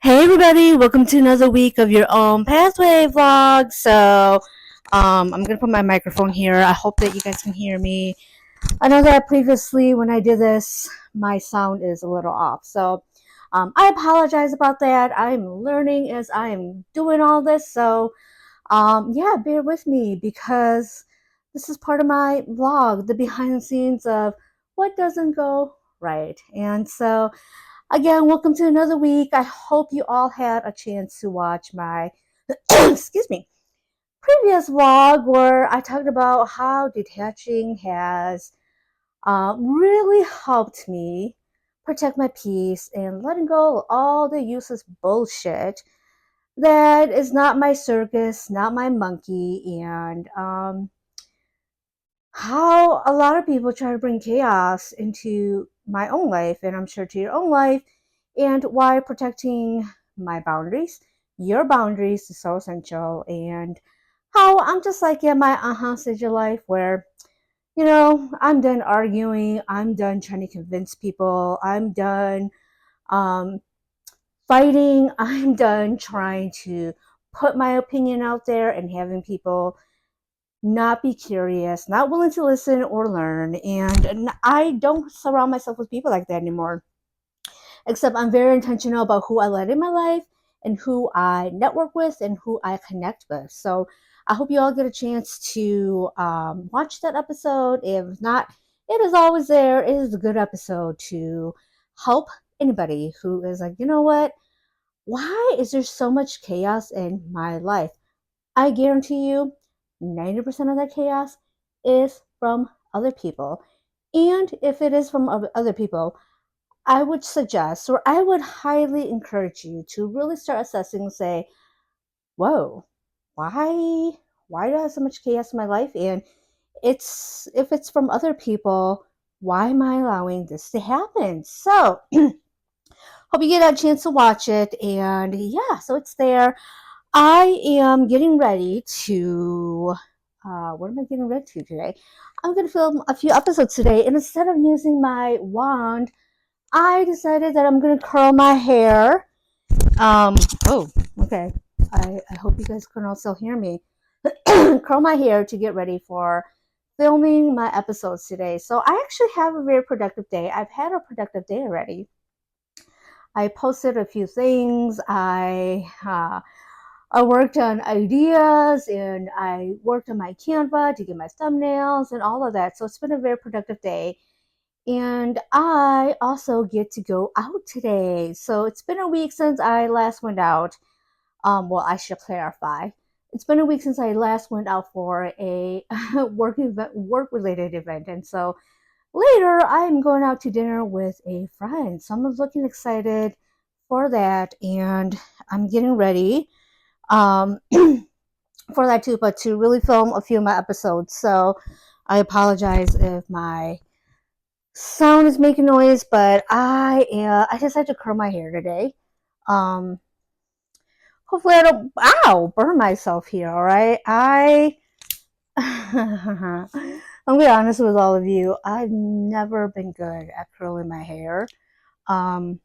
Hey everybody, welcome to another week of your own pathway vlog. I'm gonna put my microphone here. I hope that you guys can hear me. I know that previously when I did this, my sound is a little off. I apologize about that. I'm learning as I am doing all this. Yeah, bear with me because this is part of my vlog, the behind the scenes of what doesn't go right. Again, welcome to another week. I hope you all had a chance to watch my, excuse me, previous vlog where I talked about how detaching has really helped me protect my peace and letting go of all the useless bullshit that is not my circus, not my monkey, and how a lot of people try to bring chaos into my own life, and I'm sure to your own life, and why protecting my boundaries, your boundaries, is so essential, and how I'm just like in my stage of life where, I'm done arguing, I'm done trying to convince people, I'm done um, fighting, I'm done trying to put my opinion out there and having people not be curious, not willing to listen or learn. And I don't surround myself with people like that anymore. Except I'm very intentional about who I let in my life and who I network with and who I connect with. So I hope you all get a chance to watch that episode. If not, it is always there. It is a good episode to help anybody who is like, you know what? Why is there so much chaos in my life? I guarantee you 90% of that chaos is from other people. And if it is from other people, I would suggest or I would highly encourage you to really start assessing and say, whoa, why why do I have so much chaos in my life? And it's if it's from other people, why am I allowing this to happen? So hope you get a chance to watch it. And yeah, so it's there. I am getting ready to. What am I getting ready to today? I'm going to film a few episodes today, and instead of using my wand, I decided that I'm going to curl my hair. Um, oh, okay. I hope you guys can also hear me. Curl my hair to get ready for filming my episodes today. So I actually have a very productive day. I've had a productive day already. I posted a few things. I worked on ideas and I worked on my Canva to get my thumbnails and all of that. So it's been a very productive day. And I also get to go out today. So it's been a week since I last went out. Well, I should clarify. It's been a week since I last went out for a work related event. And so later I'm going out to dinner with a friend. So I'm looking excited for that. And I'm getting ready. Um, for that too, but to really film a few of my episodes. So I apologize if my sound is making noise, but I decided to curl my hair today. Um, hopefully I don't burn myself here. All right, I'm gonna be honest with all of you. I've never been good at curling my hair. Um,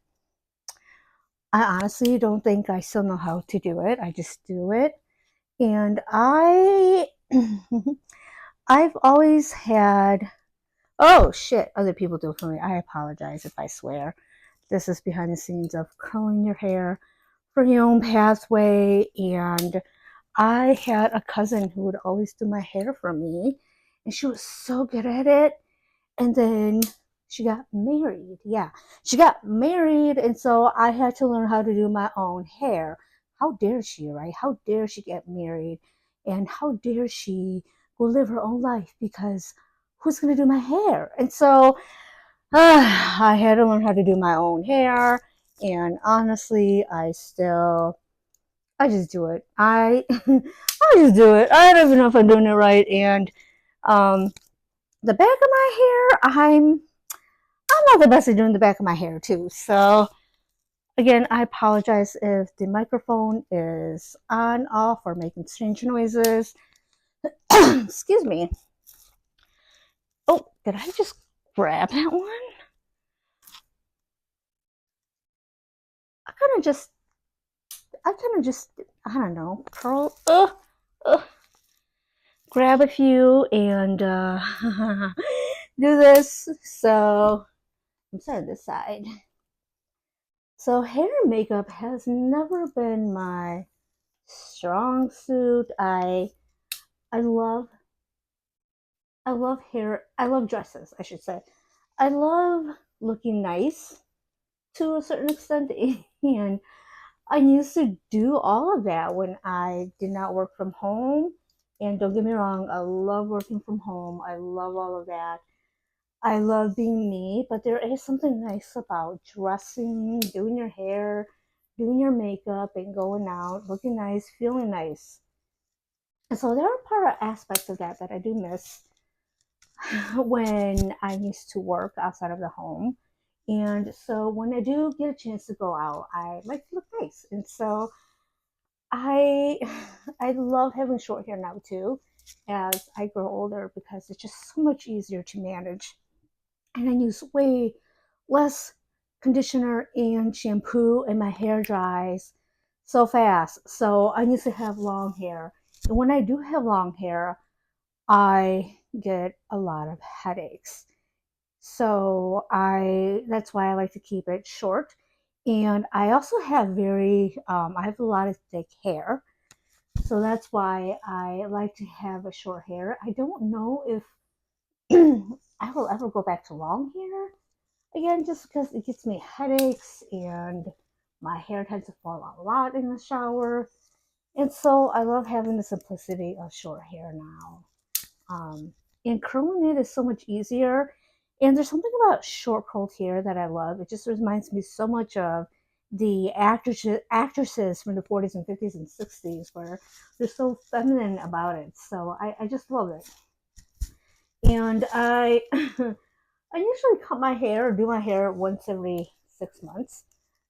I honestly don't think I still know how to do it. I just do it, and I've always had. Oh shit! Other people do it for me. I apologize if I swear. This is behind the scenes of curling your hair for your own pathway. And I had a cousin who would always do my hair for me, and she was so good at it. And then she got married. Yeah, she got married, and so I had to learn how to do my own hair. How dare she, right? How dare she get married? And how dare she go live her own life because who's going to do my hair? And so I had to learn how to do my own hair, and honestly, I just do it. I just do it. I don't even know if I'm doing it right. And um, the back of my hair, I'm not the best at doing the back of my hair too. So again, I apologize if the microphone is on, off, or making strange noises. Excuse me. Oh, did I just grab that one? I kind of just I kind of just, I don't know, grab a few and do this. So I'm starting this side. So hair and makeup has never been my strong suit. I love hair. I love dresses, I should say. I love looking nice to a certain extent, and I used to do all of that when I did not work from home. And don't get me wrong, I love working from home. I love all of that. I love being me, but there is something nice about dressing, doing your hair, doing your makeup, and going out, looking nice, feeling nice. And so there are part of aspects of that that I do miss when I used to work outside of the home. And so when I do get a chance to go out, I like to look nice. And so I I love having short hair now too as I grow older because it's just so much easier to manage. And I use way less conditioner and shampoo and my hair dries so fast. So I used to have long hair. And when I do have long hair, I get a lot of headaches. So I that's why I like to keep it short. And I also have I have a lot of thick hair. So that's why I like to have a short hair. I don't know if I will ever go back to long hair again, just because it gives me headaches and my hair tends to fall out a lot in the shower. And so I love having the simplicity of short hair now. Um, and curling it is so much easier. And there's something about short curled hair that I love. It just reminds me so much of the actresses from the 40s and 50s and 60s where they're so feminine about it. So I just love it. And I I usually cut my hair or do my hair once every 6 months.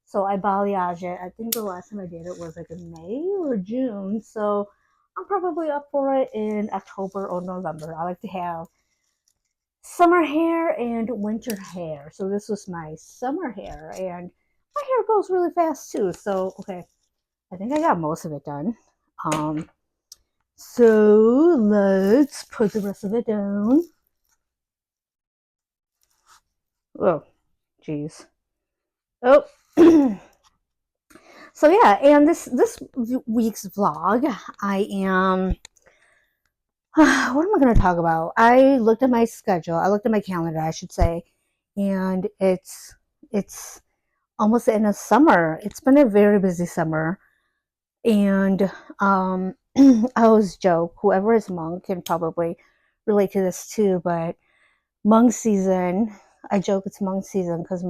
So I balayage it. I think the last time I did it was like in May or June. So I'm probably up for it in October or November. I like to have summer hair and winter hair. So this was my summer hair, and my hair goes really fast too. So okay, I think I got most of it done. Um, so let's put the rest of it down. Oh, jeez. Oh. So yeah, and this week's vlog, I am. What am I going to talk about? I looked at my schedule. I looked at my calendar, I should say, and it's almost the end of summer. It's been a very busy summer, and I always joke. Whoever is Hmong can probably relate to this too. But Hmong season, I joke it's Hmong season because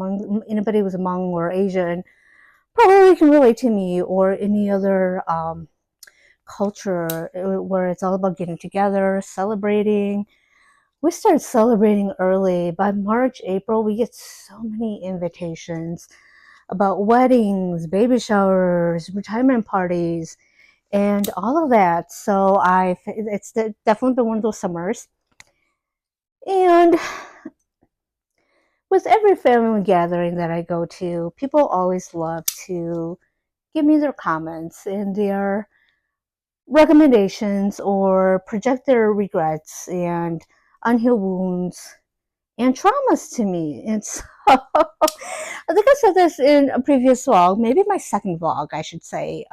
anybody who's Hmong or Asian probably can relate to me or any other culture where it's all about getting together, celebrating. We start celebrating early. By March, April, we get so many invitations about weddings, baby showers, retirement parties, and all of that. So it's definitely been one of those summers. And with every family gathering that I go to, people always love to give me their comments and their recommendations or project their regrets and unhealed wounds and traumas to me. And so I think I said this in a previous vlog, maybe my second vlog, I should say,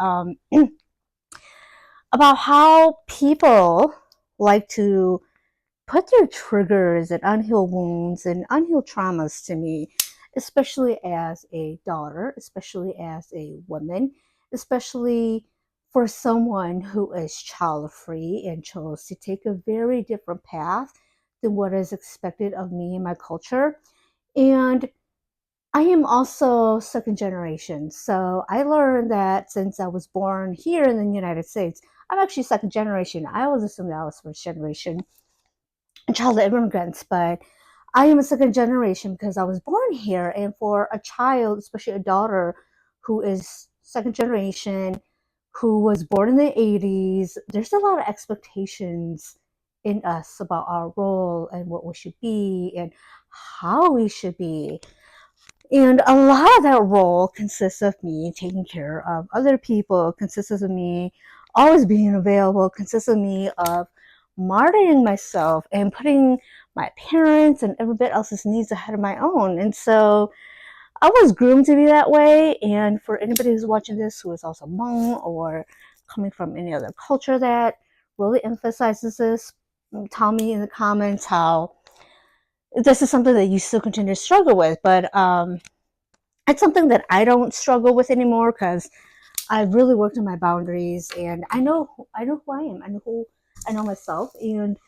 about how people like to put their triggers and unhealed wounds and unhealed traumas to me, especially as a daughter, especially as a woman, especially for someone who is child free and chose to take a very different path than what is expected of me and my culture. And I am also second generation. So I learned that since I was born here in the United States, I'm actually second generation. I always assumed I was first generation child of immigrants, but I am a second generation because I was born here. And for a child, especially a daughter who is second generation, who was born in the 80s, there's a lot of expectations in us about our role and what we should be and how we should be. And a lot of that role consists of me taking care of other people, consists of me always being available, consists of me of martyring myself and putting my parents and everybody else's needs ahead of my own. And so I was groomed to be that way. And for anybody who's watching this who is also Hmong or coming from any other culture that really emphasizes this, tell me in the comments how this is something that you still continue to struggle with. But it's something that I don't struggle with anymore because I've really worked on my boundaries, and I know who I am. I know myself, and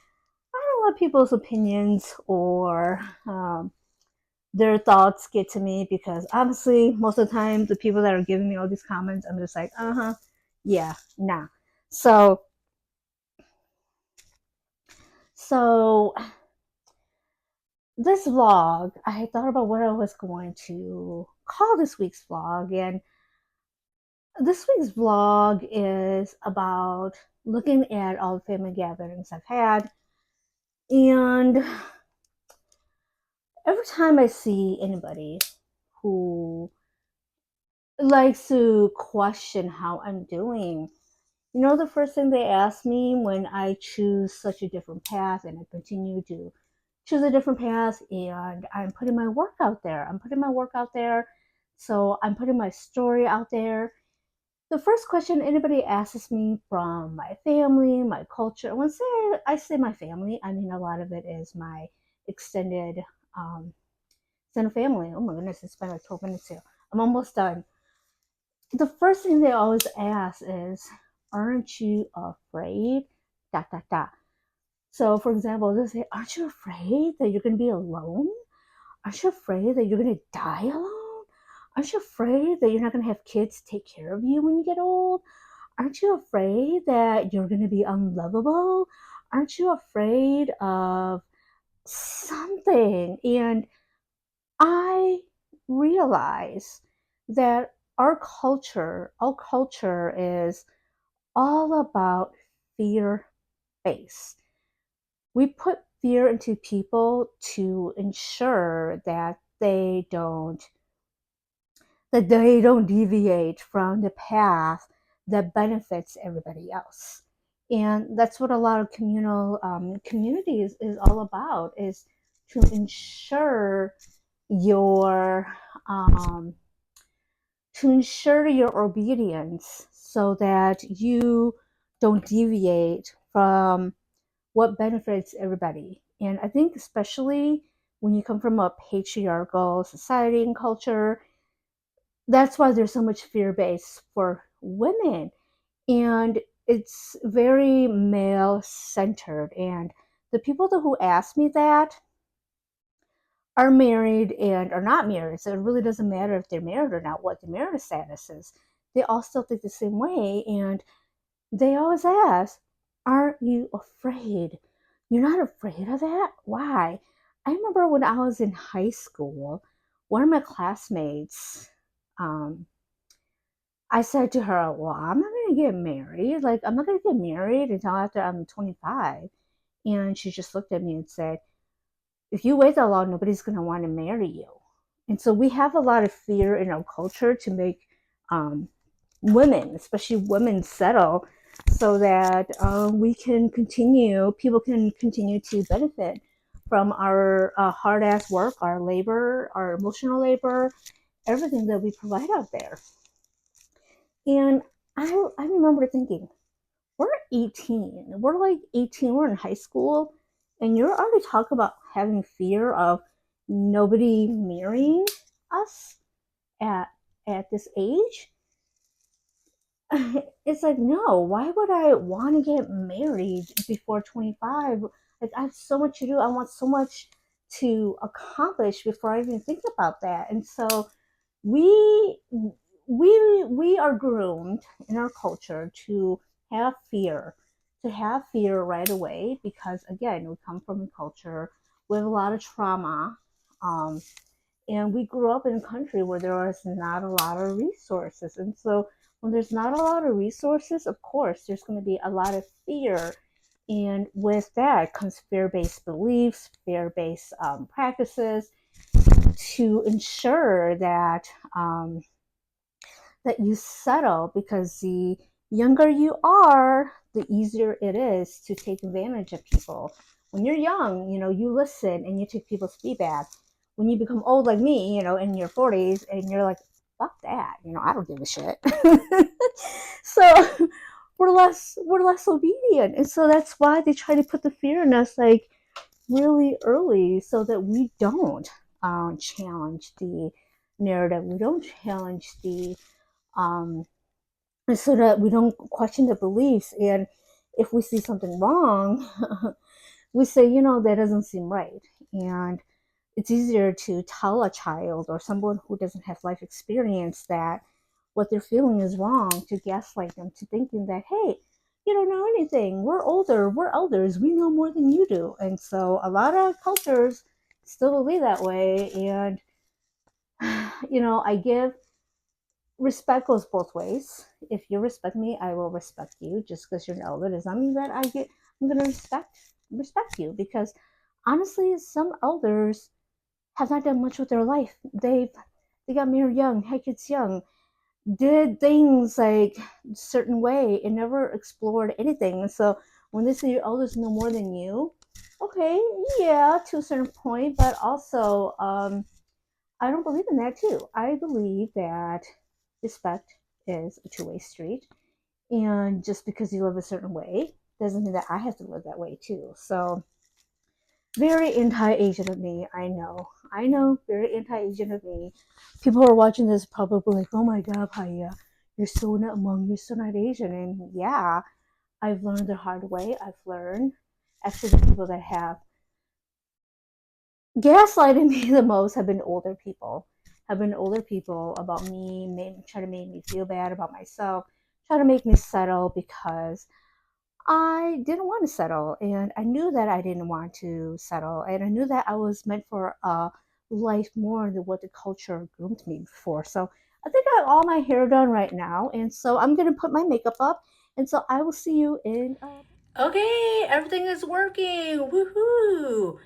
I don't let people's opinions or their thoughts get to me, because obviously most of the time the people that are giving me all these comments, I'm just like, yeah, nah. So so this vlog, I thought about what I was going to call this week's vlog, and this week's vlog is about looking at all the family gatherings I've had. And every time I see anybody who likes to question how I'm doing, you know, the first thing they ask me when I choose such a different path and I continue to choose a different path and I'm putting my work out there. So I'm putting my story out there. The first question anybody asks me from my family, my culture, when I say my family, I mean a lot of it is my extended extended family. Oh my goodness, it's been like 12 minutes here. I'm almost done. The first thing they always ask is, aren't you afraid? Dot dot dot. So for example, they say, aren't you afraid that you're gonna be alone? Aren't you afraid that you're gonna die alone? Aren't you afraid that you're not gonna have kids take care of you when you get old? Aren't you afraid that you're going to be unlovable? Aren't you afraid of something? And I realize that our culture is all about fear based. We put fear into people to ensure that they don't deviate from the path that benefits everybody else. And that's what a lot of communal communities is all about, is to ensure your um, obedience so that you don't deviate from what benefits everybody. And I think especially when you come from a patriarchal society and culture, that's why there's so much fear based for women, and it's very male centered. And the people who ask me that are married and are not married, so it really doesn't matter if they're married or not, what their marital status is. They all still think the same way, and they always ask, aren't you afraid? You're not afraid of that? Why? I remember when I was in high school, one of my classmates, um, I said to her, well, I'm not going to get married. Like, I'm not going to get married until after I'm 25. And she just looked at me and said, if you wait that long, nobody's going to want to marry you. And so we have a lot of fear in our culture to make women, especially women, settle so that people can continue to benefit from our hard ass work, our labor, our emotional labor, everything that we provide out there. And I remember thinking, we're 18. We're like 18. We're in high school, and you're already talking about having fear of nobody marrying us at this age. It's like, no. Why would I want to get married before 25? Like, I have so much to do. I want so much to accomplish before I even think about that. And so we we are groomed in our culture to have fear right away, because again, we come from a culture with a lot of trauma, um, and we grew up in a country where there was not a lot of resources. And so when there's not a lot of resources, of course there's going to be a lot of fear, and with that comes fear-based beliefs, fear-based practices to ensure that that you settle, because the younger you are, the easier it is to take advantage of people. When you're young, you listen and you take people's feedback. When you become old like me, in your 40s, and you're like, fuck that, I don't give a shit. So we're less obedient. And so that's why they try to put the fear in us like really early, so that we don't challenge the narrative. We don't challenge the um, so that we don't question the beliefs. And if we see something wrong, we say, that doesn't seem right. And it's easier to tell a child or someone who doesn't have life experience that what they're feeling is wrong, to gaslight them to thinking that, hey, you don't know anything. We're older. We're elders. We know more than you do. And so a lot of cultures still believe that way. And, I give respect goes both ways. If you respect me, I will respect you. Just because you're an elder does not mean that I'm gonna respect you, because honestly, some elders have not done much with their life. They got married young, had kids young, did things like a certain way, and never explored anything. So when they say your elders know more than you, okay, yeah, to a certain point, but also I don't believe in that too. I believe that respect is a two-way street. And just because you live a certain way doesn't mean that I have to live that way too. So very anti-Asian of me, I know. I know, very anti-Asian of me. People who are watching this probably like, oh my God, Paya, you're so not Hmong, you're so not Asian. And yeah, I've learned the hard way. I've learned. Actually, the people that have gaslighting me the most have been older people about me, try to make me feel bad about myself, try to make me settle, because I didn't want to settle, and I knew that I didn't want to settle, and I knew that I was meant for a life more than what the culture groomed me for. So I think I have all my hair done right now, and so I'm gonna put my makeup up, and so I will see you in Okay, everything is working. Woohoo!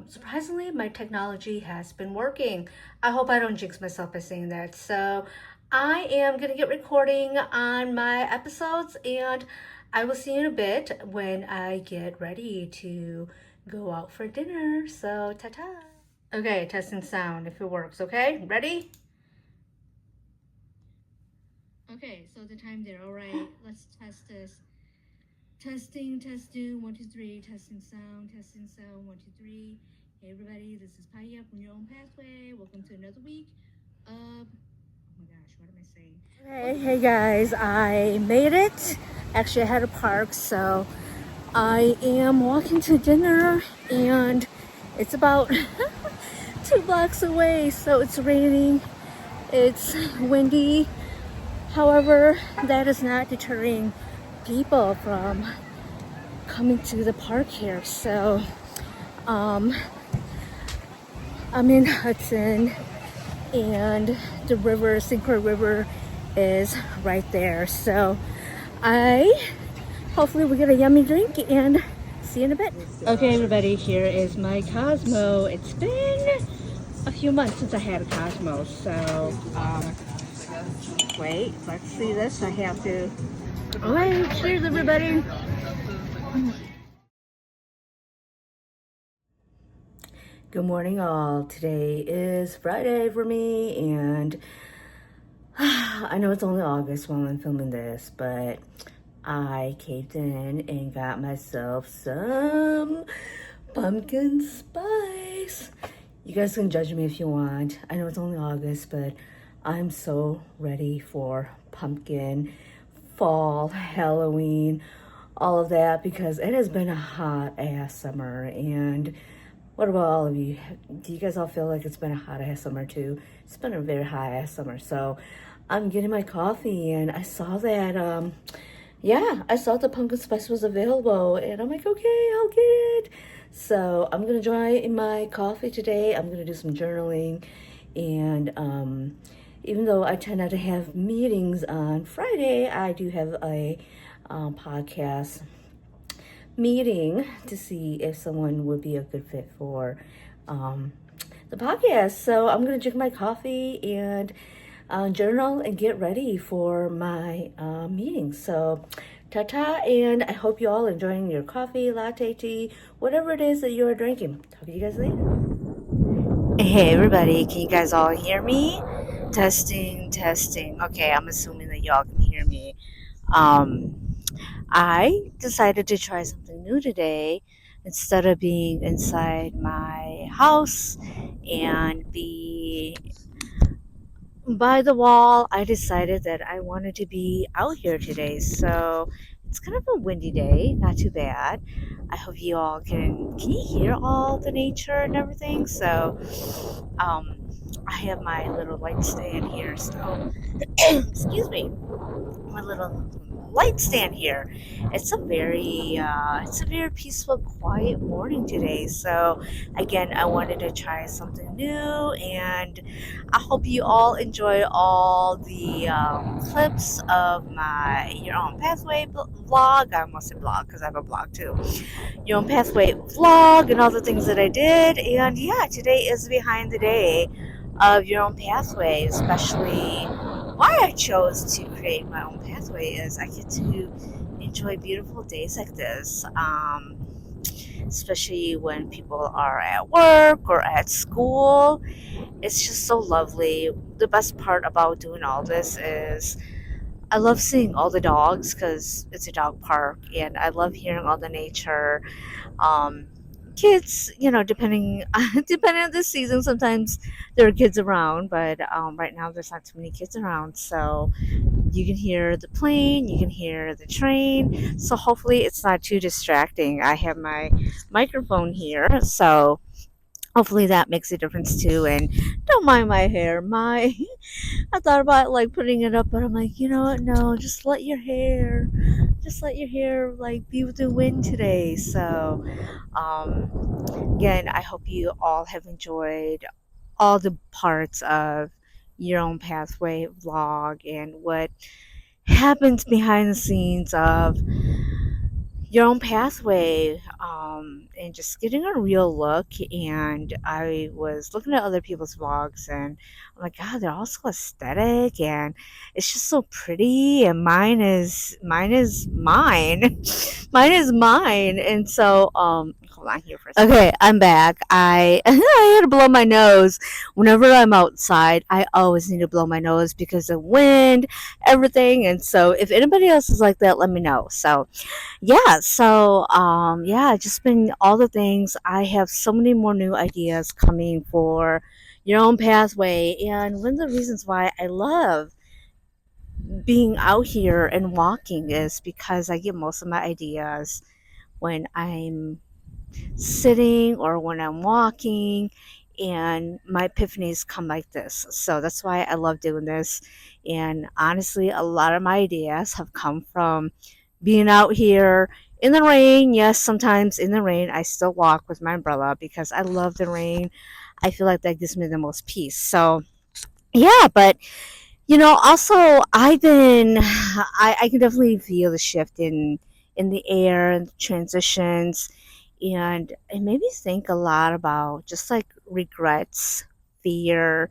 Surprisingly, my technology has been working. I hope I don't jinx myself by saying that. So, I am gonna get recording on my episodes, and I will see you in a bit when I get ready to go out for dinner. So, ta ta. Okay, testing sound if it works. Okay, ready? Okay, so the time there. All right, let's test this. Testing, 1, 2, 3, testing sound, 1, 2, 3. Hey everybody, this is Paya from Your Own Pathway. Welcome to another week of, oh my gosh, what am I saying? Hey guys, I made it. Actually, I had to park, so I am walking to dinner, and it's about 2 blocks away, so it's raining, it's windy. However, that is not deterring people from coming to the park here. So I'm in Hudson, and the river, St. Croix River, is right there. So hopefully we get a yummy drink, and see you in a bit. Okay everybody, here is my Cosmo. It's been a few months since I had a Cosmo, so wait, let's see this. I have to. All right, cheers everybody. Good morning, all. Today is Friday for me, and I know it's only August while I'm filming this, but I caved in and got myself some pumpkin spice. You guys can judge me if you want. I know it's only August, but I'm so ready for pumpkin, fall, Halloween, all of that, because it has been a hot ass summer. And what about all of you? Do you guys all feel like it's been a hot ass summer too? It's been a very hot ass summer. So I'm getting my coffee, and I saw that, yeah, I saw the pumpkin spice was available, and I'm like, okay, I'll get it. So I'm gonna try my coffee today. I'm gonna do some journaling, and even though I tend not to have meetings on Friday, I do have a podcast meeting to see if someone would be a good fit for the podcast. So I'm gonna drink my coffee and journal and get ready for my meeting. So ta-ta, and I hope you all enjoying your coffee, latte, tea, whatever it is that you are drinking. Talk to you guys later. Hey everybody, can you guys all hear me? Testing, testing. Okay, I'm assuming that y'all can hear me. Um, I decided to try something new today. Instead of being inside my house and be by the wall, I decided that I wanted to be out here today. So it's kind of a windy day, not too bad. I hope you all can you hear all the nature and everything? So um I have my little light stand here, so excuse me, my little light stand here. It's a very peaceful, quiet morning today. So again, I wanted to try something new, and I hope you all enjoy all the clips of my Your Own Pathway vlog. I almost said blog because I have a blog too. Your Own Pathway vlog and all the things that I did. And yeah, today is behind the day of Your Own Pathway, especially why I chose to create my own pathway is I get to enjoy beautiful days like this, especially when people are at work or at school. It's just so lovely. The best part about doing all this is I love seeing all the dogs because it's a dog park, and I love hearing all the nature. um, Kids, depending depending on the season, sometimes there are kids around, but right now there's not too many kids around, so you can hear the plane, you can hear the train, so hopefully it's not too distracting. I have my microphone here, so hopefully that makes a difference too. And don't mind my hair. My I thought about like putting it up, but I'm like, you know what? No, just let your hair like be with the wind today. So again, I hope you all have enjoyed all the parts of Your Own Pathway vlog and what happens behind the scenes of Your Own Pathway, and just getting a real look. And I was looking at other people's vlogs, and I'm like, God, they're all so aesthetic, and it's just so pretty. And mine, mine is mine. And so, hold on here for a second. Okay, I'm back. I I had to blow my nose. Whenever I'm outside, I always need to blow my nose because of wind, everything. And so, if anybody else is like that, let me know. So yeah, just been all the things. I have so many more new ideas coming for Your Own Pathway, and one of the reasons why I love being out here and walking is because I get most of my ideas when I'm sitting or when I'm walking, and my epiphanies come like this. So that's why I love doing this. And honestly, a lot of my ideas have come from being out here in the rain. Yes, sometimes in the rain, I still walk with my umbrella because I love the rain. I feel like that gives me the most peace. So, yeah, but also I can definitely feel the shift in the air and the transitions, and it made me think a lot about just like regrets, fear,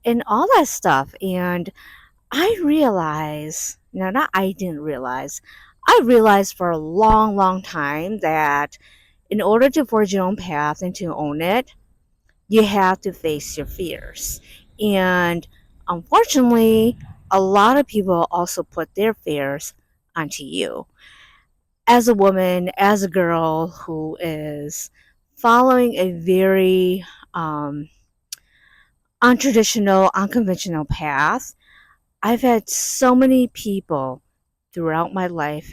and all that stuff. And I realize now, not I didn't realize, I realized for a long, long time that in order to forge your own path and to own it, you have to face your fears. And unfortunately, a lot of people also put their fears onto you. As a woman, as a girl who is following a very untraditional, unconventional path, I've had so many people throughout my life,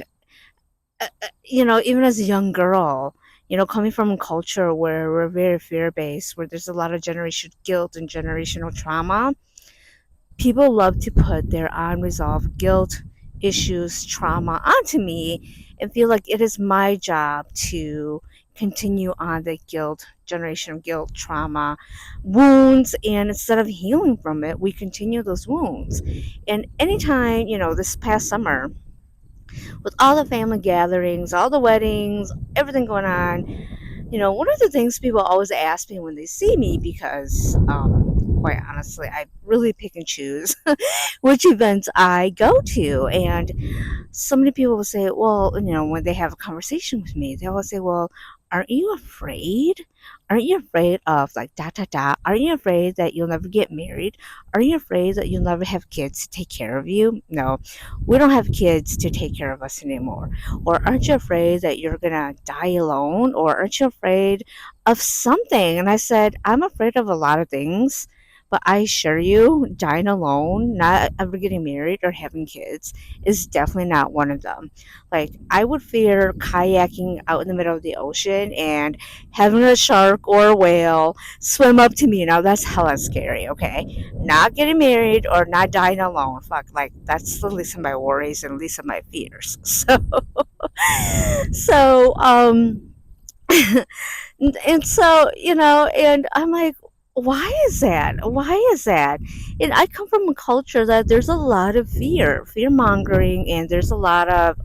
even as a young girl, coming from a culture where we're very fear based, where there's a lot of generational guilt and generational trauma, people love to put their unresolved guilt, issues, trauma onto me and feel like it is my job to continue on the guilt, generational guilt, trauma, wounds, and instead of healing from it, we continue those wounds. And anytime, this past summer, with all the family gatherings, all the weddings, everything going on, One of the things people always ask me when they see me, because quite honestly, I really pick and choose which events I go to. And so many people will say, well, when they have a conversation with me, they will say, well, aren't you afraid? Aren't you afraid of like da da da? Aren't you afraid that you'll never get married? Are you afraid that you'll never have kids to take care of you? No, we don't have kids to take care of us anymore. Or aren't you afraid that you're gonna die alone? Or aren't you afraid of something? And I said, I'm afraid of a lot of things. But I assure you, dying alone, not ever getting married or having kids, is definitely not one of them. Like, I would fear kayaking out in the middle of the ocean and having a shark or a whale swim up to me. Now, that's hella scary, okay? Not getting married or not dying alone. Fuck, like, that's the least of my worries and least of my fears. So, and so, and I'm like, why is that? Why is that? And I come from a culture that there's a lot of fear mongering, and there's a lot of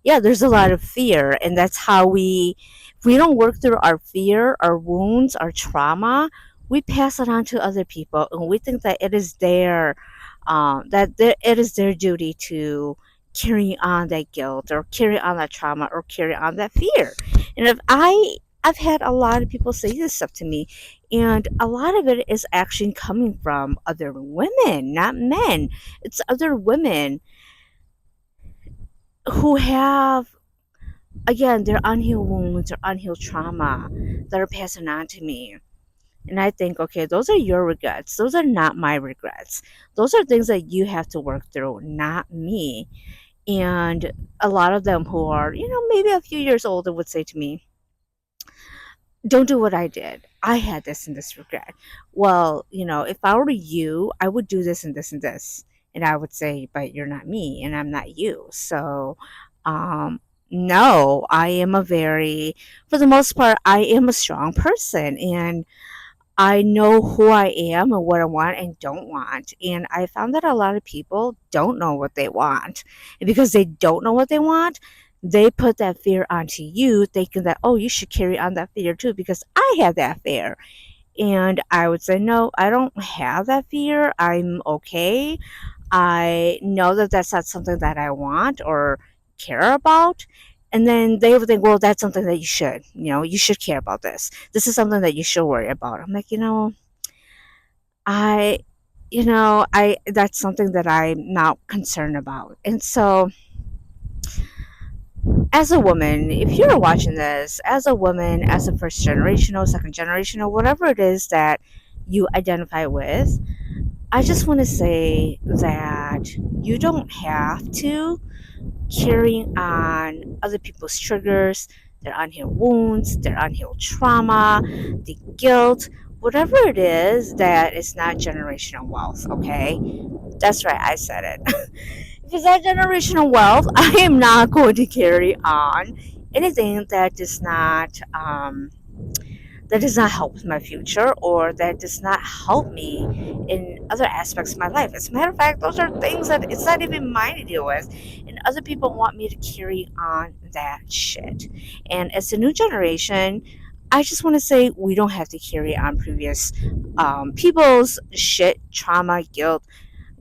yeah, there's a lot of fear, and that's how if we don't work through our fear, our wounds, our trauma, we pass it on to other people, and we think that it is it is their duty to carry on that guilt or carry on that trauma or carry on that fear. And I've had a lot of people say this stuff to me, and a lot of it is actually coming from other women, not men. It's other women who have, again, their unhealed wounds or unhealed trauma that are passing on to me. And I think, okay, those are your regrets. Those are not my regrets. Those are things that you have to work through, not me. And a lot of them who are, maybe a few years older would say to me, don't do what I did. I had this and this regret. Well, if I were you, I would do this and this and this. And I would say, but you're not me and I'm not you. So, um, no, for the most part, I am a strong person, and I know who I am and what I want and don't want. And I found that a lot of people don't know what they want. And because they don't know what they want, they put that fear onto you, thinking that, oh, you should carry on that fear too, because I have that fear. And I would say, no, I don't have that fear. I'm okay. I know that that's not something that I want or care about. And then they would think, well, that's something that you should care about this. This is something that you should worry about. I'm like, I, that's something that I'm not concerned about. And so, as a woman, if you're watching this, as a woman, as a first generational, second generational, whatever it is that you identify with, I just want to say that you don't have to carry on other people's triggers, their unhealed wounds, their unhealed trauma, the guilt, whatever it is that is not generational wealth, okay? That's right, I said it. If it's not generational wealth, I am not going to carry on anything that does not help with my future, or that does not help me in other aspects of my life. As a matter of fact, those are things that it's not even mine to deal with, and other people want me to carry on that shit. And as a new generation, I just want to say we don't have to carry on previous people's shit, trauma, guilt,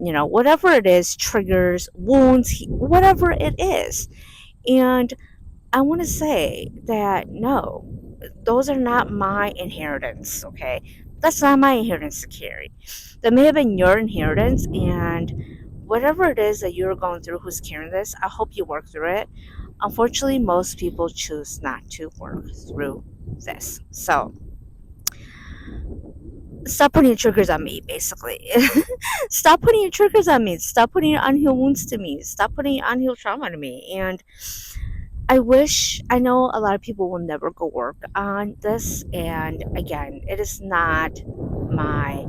whatever it is, triggers, wounds, whatever it is. And I want to say that no, those are not my inheritance, okay? That's not my inheritance to carry. That may have been your inheritance, and whatever it is that you're going through who's carrying this, I hope you work through it. Unfortunately, most people choose not to work through this. So, stop putting your triggers on me, basically. Stop putting your triggers on me. Stop putting your unhealed wounds to me. Stop putting your unhealed trauma to me. And I know a lot of people will never go work on this. And again, it is not my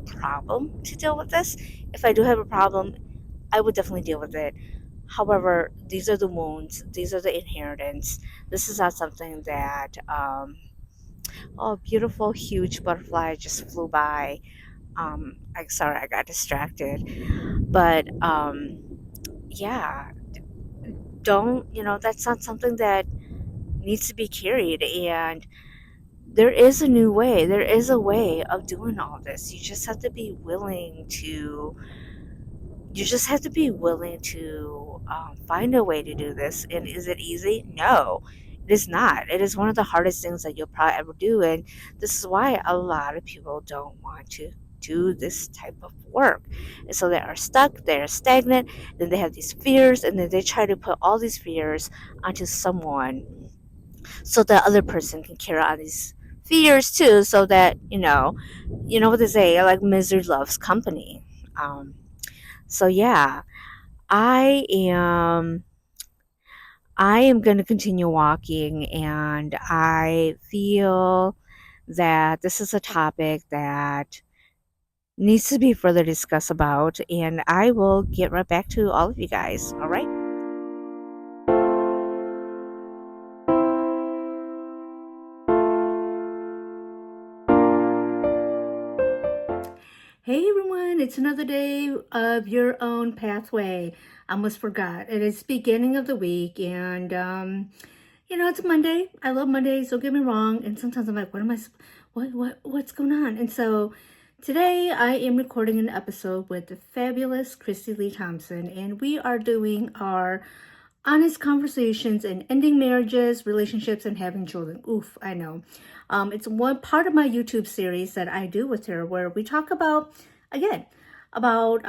problem to deal with this. If I do have a problem, I would definitely deal with it. However, these are the wounds, these are the inheritance. This is not something that, oh, beautiful, huge butterfly just flew by. Sorry, I got distracted. But, yeah, don't, that's not something that needs to be carried. And there is a new way. There is a way of doing all this. You just have to be willing to find a way to do this. And is it easy? No, it is not. It is one of the hardest things that you'll probably ever do. And this is why a lot of people don't want to do this type of work. And so they are stuck, they're stagnant, then they have these fears, and then they try to put all these fears onto someone so the other person can carry on these fears too, so that, you know what they say, like misery loves company. So yeah, I am I am going to continue walking, and I feel that this is a topic that needs to be further discussed about, and I will get right back to all of you guys. All right. Hey everyone, it's another day of your own pathway. I almost forgot. It is beginning of the week, and it's Monday. I love Mondays, don't get me wrong. And sometimes I'm like, what's going on? And so today I am recording an episode with the fabulous Christy Lee Thompson, and we are doing our honest conversations and ending marriages, relationships, and having children. Oof, I know. It's one part of my YouTube series that I do with her where we talk about, again, about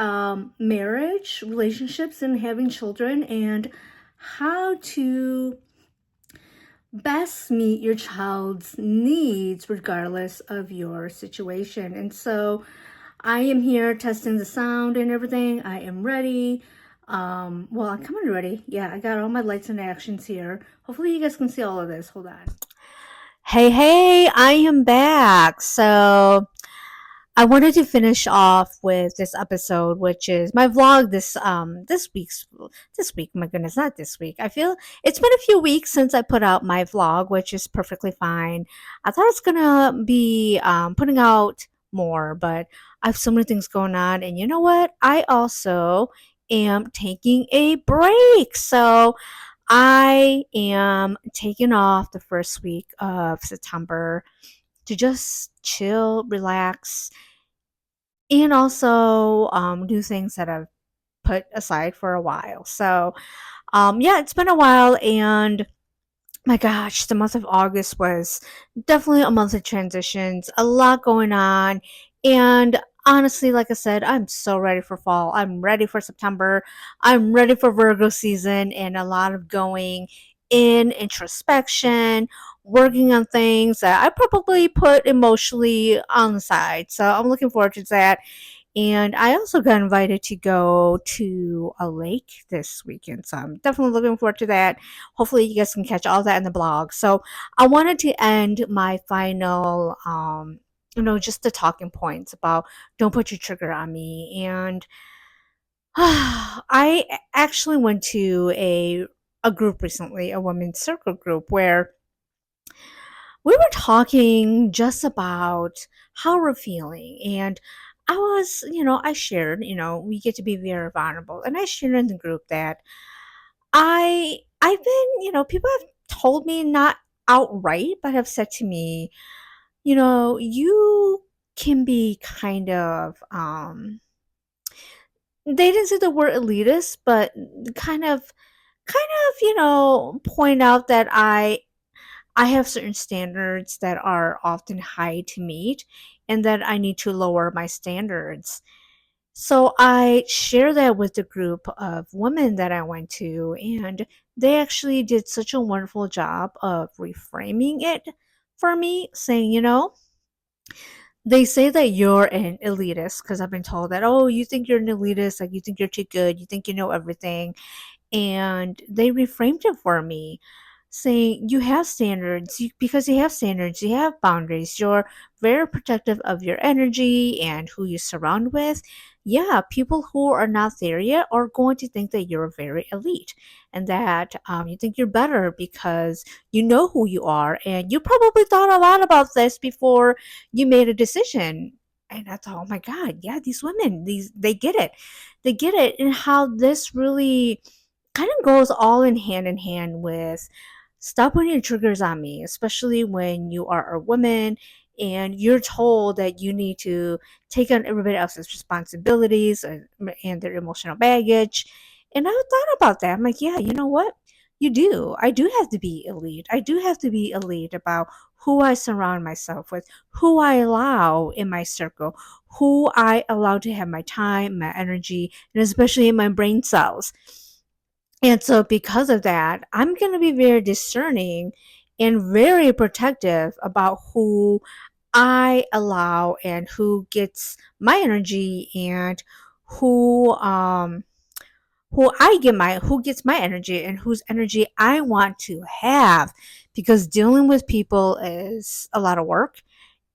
marriage, relationships, and having children, and how to best meet your child's needs regardless of your situation. And so I am here testing the sound and everything. I am ready. Well, I'm coming ready. Yeah, I got all my lights and actions here. Hopefully you guys can see all of this. Hold on. Hey, I am back. So I wanted to finish off with this episode, which is my vlog this week. My goodness, not this week. I feel it's been a few weeks since I put out my vlog, which is perfectly fine. I thought it's gonna be putting out more, but I have so many things going on, and you know what? I also am taking a break, so I am taking off the first week of September to just chill, relax, and also do things that I've put aside for a while. So, yeah, it's been a while, and my gosh, the month of August was definitely a month of transitions, a lot going on. And honestly, like I said, I'm so ready for fall. I'm ready for September. I'm ready for Virgo season, and a lot of going in introspection, working on things that I probably put emotionally on the side. So I'm looking forward to that. And I also got invited to go to a lake this weekend. So I'm definitely looking forward to that. Hopefully, you guys can catch all that in the blog. So I wanted to end my final, just the talking points about don't put your trigger on me. And I actually went to a group recently, a women's circle group, where we were talking just about how we're feeling. And I shared, we get to be very vulnerable. And I shared in the group that I've been, people have told me, not outright, but have said to me, you can be kind of they didn't say the word elitist, but kind of, point out that I have certain standards that are often high to meet, and that I need to lower my standards. So I share that with the group of women that I went to, and they actually did such a wonderful job of reframing it for me, saying, they say that you're an elitist because I've been told that, oh, you think you're an elitist, like you think you're too good, you think you know everything. And they reframed it for me, saying you have standards, because you have standards, you have boundaries, you're very protective of your energy and who you surround with. Yeah, people who are not there yet are going to think that you're very elite, and that you think you're better because you know who you are, and you probably thought a lot about this before you made a decision. And I thought, oh my God, yeah, these women, they get it. They get it, and how this really kind of goes all in hand with stop putting triggers on me, especially when you are a woman and you're told that you need to take on everybody else's responsibilities and their emotional baggage. And I thought about that. I'm like, yeah, you know what? You do. I do have to be elite. I do have to be elite about who I surround myself with, who I allow in my circle, who I allow to have my time, my energy, and especially in my brain cells. And so, because of that, I'm going to be very discerning and very protective about who I allow and who gets my energy and who who gets my energy and whose energy I want to have, because dealing with people is a lot of work.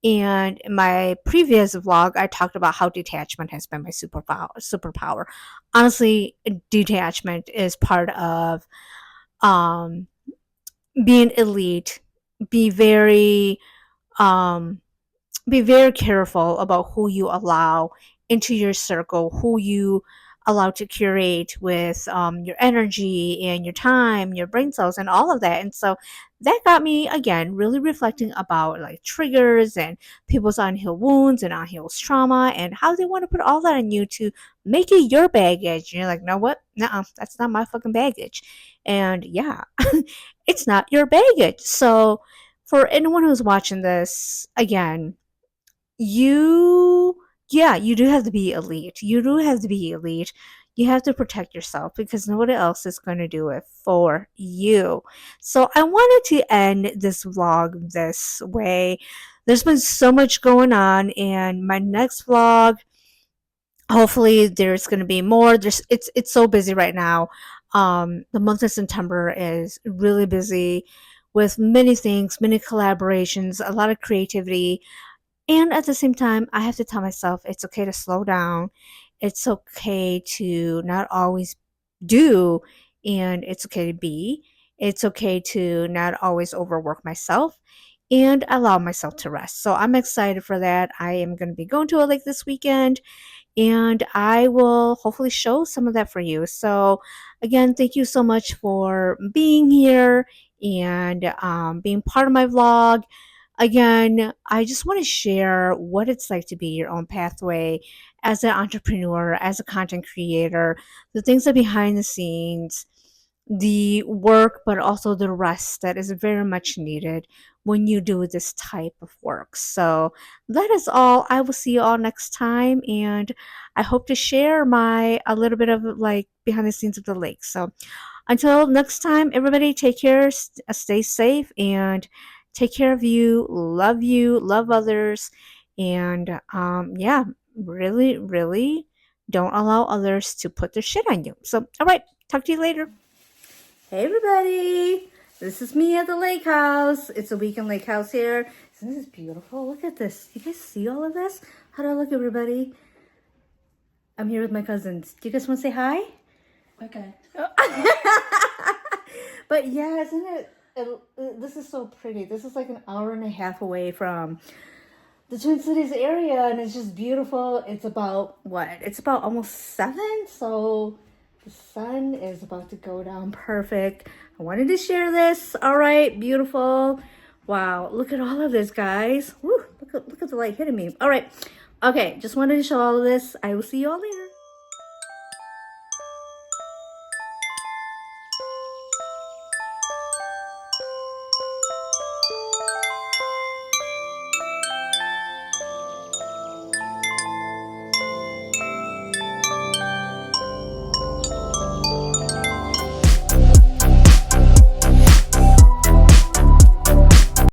And in my previous vlog, I talked about how detachment has been my superpower. Honestly, detachment is part of um, being elite. Be very um, be very careful about who you allow into your circle, who you allow to curate with your energy and your time, your brain cells, and all of that. And so that got me again really reflecting about like triggers and people's unhealed wounds and unhealed trauma and how they want to put all that on you to make it your baggage. And you're like, no, what? No, that's not my fucking baggage. And yeah, it's not your baggage. So for anyone who's watching this, again, you yeah, you do have to be elite. You do have to be elite. You have to protect yourself because nobody else is going to do it for you. So I wanted to end this vlog this way. There's been so much going on, and my next vlog, hopefully there's going to be more. It's so busy right now. The month of September is really busy with many things, many collaborations, a lot of creativity. And at the same time, I have to tell myself it's okay to slow down. It's okay to not always do, and it's okay to be. It's okay to not always overwork myself and allow myself to rest. So I'm excited for that. I am going to be going to a lake this weekend, and I will hopefully show some of that for you. So, again, thank you so much for being here and being part of my vlog. Again, I just want to share what it's like to be your own pathway as an entrepreneur, as a content creator, the things that are behind the scenes, the work, but also the rest that is very much needed when you do this type of work. So that is all. I will see you all next time, and I hope to share my a little bit of like behind the scenes of the lake. So until next time, everybody take care, stay safe, and take care of you, love others, and yeah, really, really don't allow others to put their shit on you. So, all right, talk to you later. Hey everybody, this is me at the lake house. It's a weekend lake house here. Isn't this beautiful? Look at this. You guys see all of this? How do I look, everybody? I'm here with my cousins. Do you guys want to say hi? Okay. But yeah, isn't this is so pretty. This is like an hour and a half away from the Twin Cities area, and it's just beautiful. It's about what? It's about almost 7, so the sun is about to go down perfect. I wanted to share this. All right, beautiful. Wow, look at all of this, guys. Woo, look at the light hitting me. All right. Okay, just wanted to show all of this. I will see you all later.